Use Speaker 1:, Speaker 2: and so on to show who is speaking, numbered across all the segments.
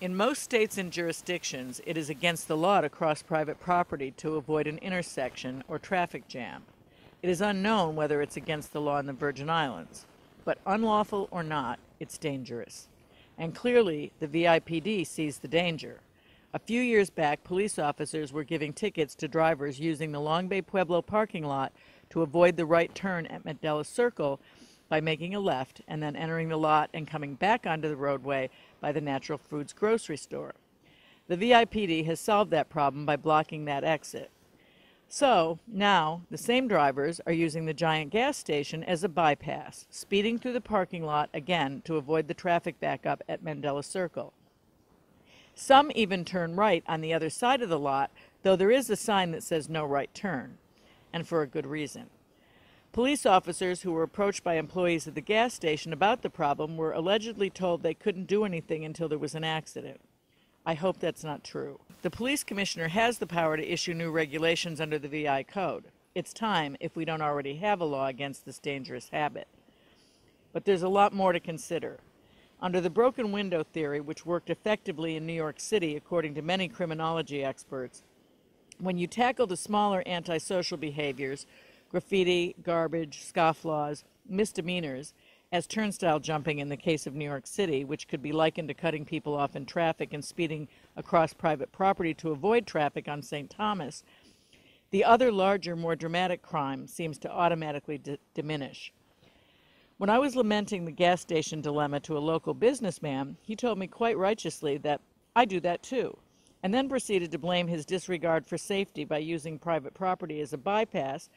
Speaker 1: In most states and jurisdictions, it is against the law to cross private property to avoid an intersection or traffic jam. It is unknown whether it's against the law in the Virgin Islands, but unlawful or not, it's dangerous. And clearly, the VIPD sees the danger. A few years back, police officers were giving tickets to drivers using the Long Bay Pueblo parking lot to avoid the right turn at Mandela Circle by making a left and then entering the lot and coming back onto the roadway by the Natural Foods grocery store. The VIPD has solved that problem by blocking that exit. So now the same drivers are using the giant gas station as a bypass, speeding through the parking lot again to avoid the traffic backup at Mandela Circle. Some even turn right on the other side of the lot, though there is a sign that says no right turn, and for a good reason. Police officers who were approached by employees at the gas station about the problem were allegedly told they couldn't do anything until there was an accident. I hope that's not true. The police commissioner has the power to issue new regulations under the VI code. It's time, if we don't already have a law against this dangerous habit. But there's a lot more to consider. Under the broken window theory, which worked effectively in New York City according to many criminology experts, when you tackle the smaller antisocial behaviors, graffiti, garbage, scofflaws, misdemeanors, as turnstile jumping in the case of New York City, which could be likened to cutting people off in traffic and speeding across private property to avoid traffic on St.Thomas, the other larger, more dramatic crime seems to automatically diminish. When I was lamenting the gas station dilemma to a local businessman, he told me quite righteously that I do that too, and then proceeded to blame his disregard for safety by using private property as a bypass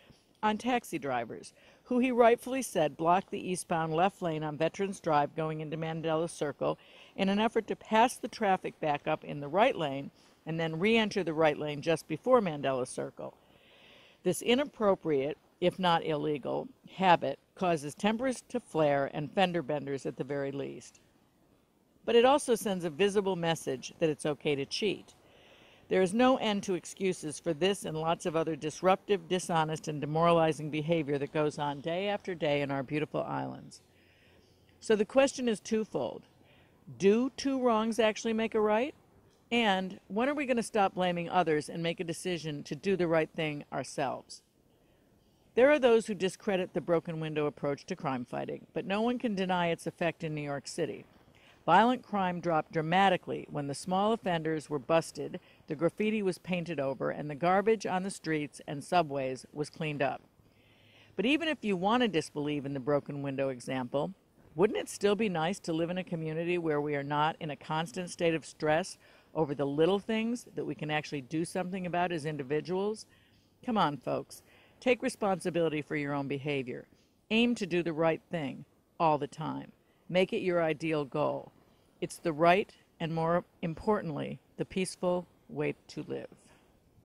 Speaker 1: on taxi drivers, who he rightfully said blocked the eastbound left lane on Veterans Drive going into Mandela Circle in an effort to pass the traffic back up in the right lane and then re-enter the right lane just before Mandela Circle. This inappropriate, if not illegal, habit causes tempers to flare and fender benders at the very least. But it also sends a visible message that it's okay to cheat. There is no end to excuses for this and lots of other disruptive, dishonest, and demoralizing behavior that goes on day after day in our beautiful islands. So the question is twofold. Do two wrongs actually make a right? And when are we going to stop blaming others and make a decision to do the right thing ourselves? There are those who discredit the broken window approach to crime fighting, but no one can deny its effect in New York City. Violent crime dropped dramatically when the small offenders were busted, the graffiti was painted over, and the garbage on the streets and subways was cleaned up. But even if you want to disbelieve in the broken window example, wouldn't it still be nice to live in a community where we are not in a constant state of stress over the little things that we can actually do something about as individuals? Come on, folks. Take responsibility for your own behavior. Aim to do the right thing all the time. Make it your ideal goal. It's the right and, more importantly, the peaceful way to live.